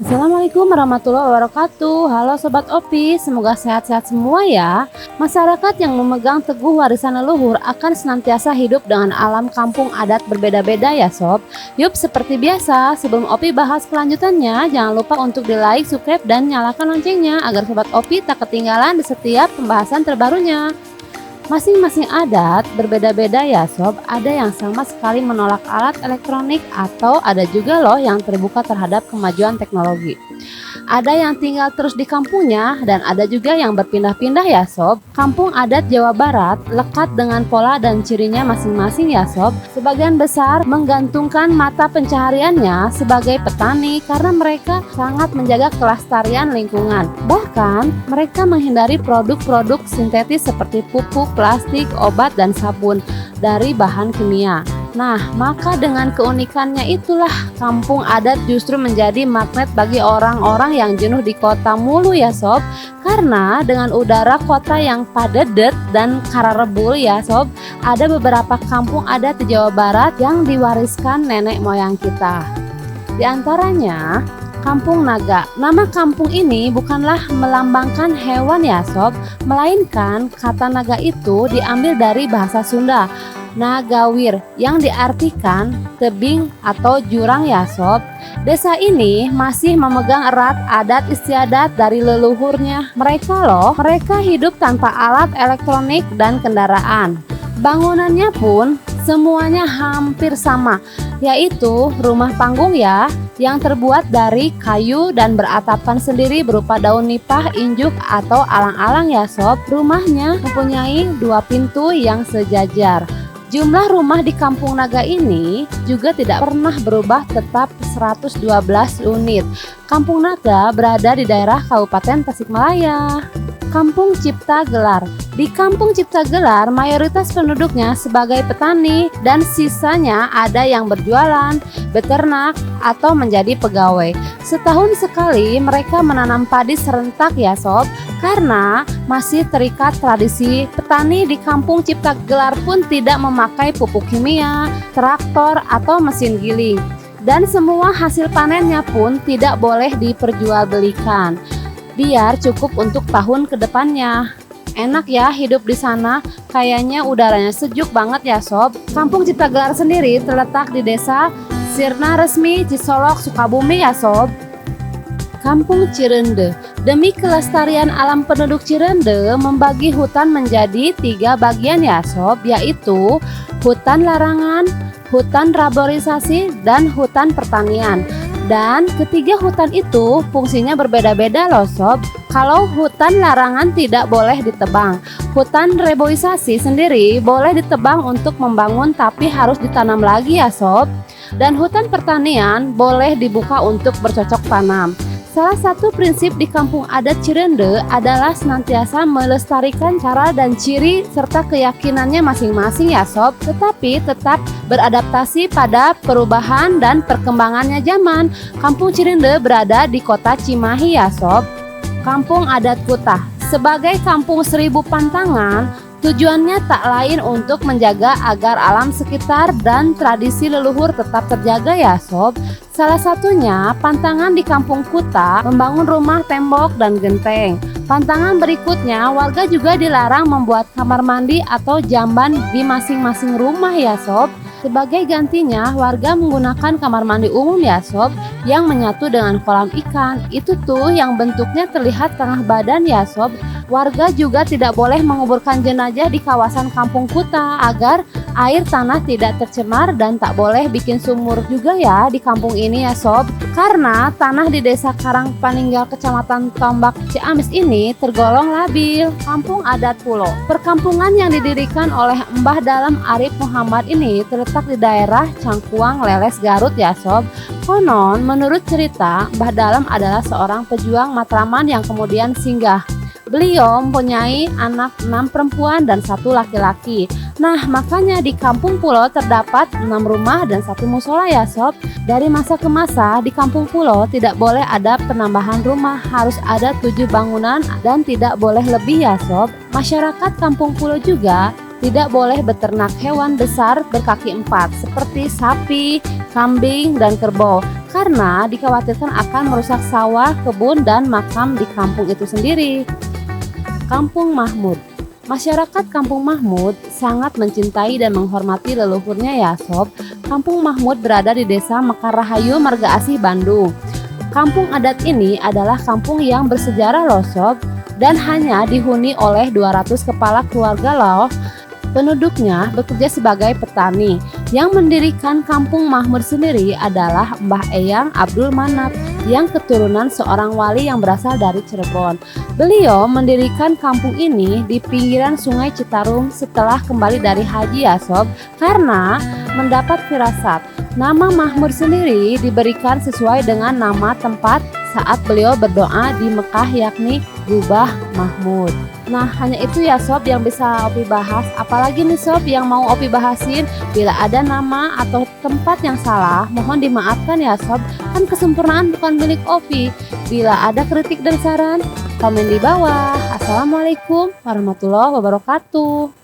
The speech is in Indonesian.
Assalamualaikum warahmatullahi wabarakatuh. Halo Sobat Opi, semoga sehat-sehat semua ya. Masyarakat yang memegang teguh warisan leluhur akan senantiasa hidup dengan alam kampung adat berbeda-beda ya Sob. Yup, seperti biasa, sebelum Opi bahas kelanjutannya, jangan lupa untuk di like, subscribe, dan nyalakan loncengnya agar Sobat Opi tak ketinggalan di setiap pembahasan terbarunya. Masing-masing adat berbeda-beda ya Sob, ada yang sama sekali menolak alat elektronik atau ada juga loh yang terbuka terhadap kemajuan teknologi. Ada yang tinggal terus di kampungnya dan ada juga yang berpindah-pindah ya Sob. Kampung adat Jawa Barat lekat dengan pola dan cirinya masing-masing ya Sob. Sebagian besar menggantungkan mata pencahariannya sebagai petani karena mereka sangat menjaga kelestarian lingkungan. Bahkan mereka menghindari produk-produk sintetis seperti pupuk, plastik, obat, dan sabun dari bahan kimia. Nah, maka dengan keunikannya itulah kampung adat justru menjadi magnet bagi orang-orang yang jenuh di kota mulu ya Sob. Karena dengan udara kota yang padat dan kararebul ya Sob, ada beberapa kampung adat di Jawa Barat yang diwariskan nenek moyang kita. Di antaranya Kampung Naga. Nama kampung ini bukanlah melambangkan hewan ya Sob, melainkan kata naga itu diambil dari bahasa Sunda Nagawir yang diartikan tebing atau jurang ya Sob. Desa ini masih memegang erat adat istiadat dari leluhurnya. Mereka hidup tanpa alat elektronik dan kendaraan. Bangunannya pun semuanya hampir sama, yaitu rumah panggung ya, yang terbuat dari kayu dan beratapkan sendiri berupa daun nipah, injuk, atau alang-alang ya Sob. Rumahnya mempunyai 2 pintu yang sejajar. Jumlah rumah di Kampung Naga ini juga tidak pernah berubah, tetap 112 unit. Kampung Naga berada di daerah Kabupaten Tasikmalaya. Kampung Cipta Gelar. Di Kampung Cipta Gelar, mayoritas penduduknya sebagai petani dan sisanya ada yang berjualan, beternak, atau menjadi pegawai. Setahun sekali mereka menanam padi serentak ya Sob, karena masih terikat tradisi. Petani di Kampung Cipta Gelar pun tidak memakai pupuk kimia, traktor, atau mesin giling. Dan semua hasil panennya pun tidak boleh diperjualbelikan, biar cukup untuk tahun kedepannya. Enak ya hidup di sana, kayaknya udaranya sejuk banget ya Sob. Kampung Cipta Gelar sendiri terletak di desa Sirna Resmi Cisolok, Sukabumi ya Sob. Kampung Cirende. Demi kelestarian alam, penduduk Cirende membagi hutan menjadi 3 bagian ya Sob, yaitu hutan larangan, hutan laborisasi, dan hutan pertanian. Dan ketiga hutan itu fungsinya berbeda-beda loh Sob. Kalau hutan larangan tidak boleh ditebang. Hutan reboisasi sendiri boleh ditebang untuk membangun tapi harus ditanam lagi ya Sob. Dan hutan pertanian boleh dibuka untuk bercocok tanam. Salah satu prinsip di kampung adat Cirende adalah senantiasa melestarikan cara dan ciri serta keyakinannya masing-masing ya Sob, tetapi tetap beradaptasi pada perubahan dan perkembangannya zaman. Kampung Cirende berada di kota Cimahi ya Sob. Kampung Adat Kutah. Sebagai kampung 1000 pantangan, tujuannya tak lain untuk menjaga agar alam sekitar dan tradisi leluhur tetap terjaga ya Sob. Salah satunya pantangan di Kampung Kuta membangun rumah, tembok, dan genteng. Pantangan berikutnya, warga juga dilarang membuat kamar mandi atau jamban di masing-masing rumah ya Sob. Sebagai gantinya, warga menggunakan kamar mandi umum ya Sob, yang menyatu dengan kolam ikan. Itu tuh yang bentuknya terlihat tengah badan ya Sob. Warga juga tidak boleh menguburkan jenazah di kawasan Kampung Kuta agar air tanah tidak tercemar, dan tak boleh bikin sumur juga ya di kampung ini ya Sob. Karena tanah di desa Karangpaninggal, Kecamatan Tombak, Ciamis ini tergolong labil. Kampung Adat Pulo. Perkampungan yang didirikan oleh Mbah Dalem Arif Muhammad ini terletak di daerah Cangkuang, Leles, Garut ya Sob. Konon menurut cerita, Mbah Dalem adalah seorang pejuang Matraman yang kemudian singgah. Beliau mempunyai anak 6 perempuan dan 1 laki-laki. Nah, makanya di Kampung Pulo terdapat 6 rumah dan 1 musola ya Sob. Dari masa ke masa di Kampung Pulo tidak boleh ada penambahan rumah, harus ada 7 bangunan dan tidak boleh lebih ya Sob. Masyarakat Kampung Pulo juga tidak boleh beternak hewan besar berkaki 4 seperti sapi, kambing, dan kerbau, karena dikhawatirkan akan merusak sawah, kebun, dan makam di kampung itu sendiri. Kampung Mahmud. Masyarakat Kampung Mahmud sangat mencintai dan menghormati leluhurnya ya sob. Kampung Mahmud berada di Desa Mekar Rahayu, Marga Asih, Bandung. Kampung adat ini adalah kampung yang bersejarah loh sob, dan hanya dihuni oleh 200 kepala keluarga loh. Penduduknya bekerja sebagai petani. Yang mendirikan Kampung Mahmud sendiri adalah Mbah Eyang Abdul Manap yang keturunan seorang wali yang berasal dari Cirebon. Beliau mendirikan kampung ini di pinggiran Sungai Citarum setelah kembali dari haji ya sob, karena mendapat firasat. Nama Mahmud sendiri diberikan sesuai dengan nama tempat saat beliau berdoa di Mekah, yakni Gubah Mahmud. Nah, hanya itu ya sob yang bisa Opi bahas. Apalagi nih sob yang mau Opi bahasin. Bila ada nama atau tempat yang salah, mohon dimaafkan ya sob. Kan kesempurnaan bukan milik Opi. Bila ada kritik dan saran, komen di bawah. Assalamualaikum warahmatullahi wabarakatuh.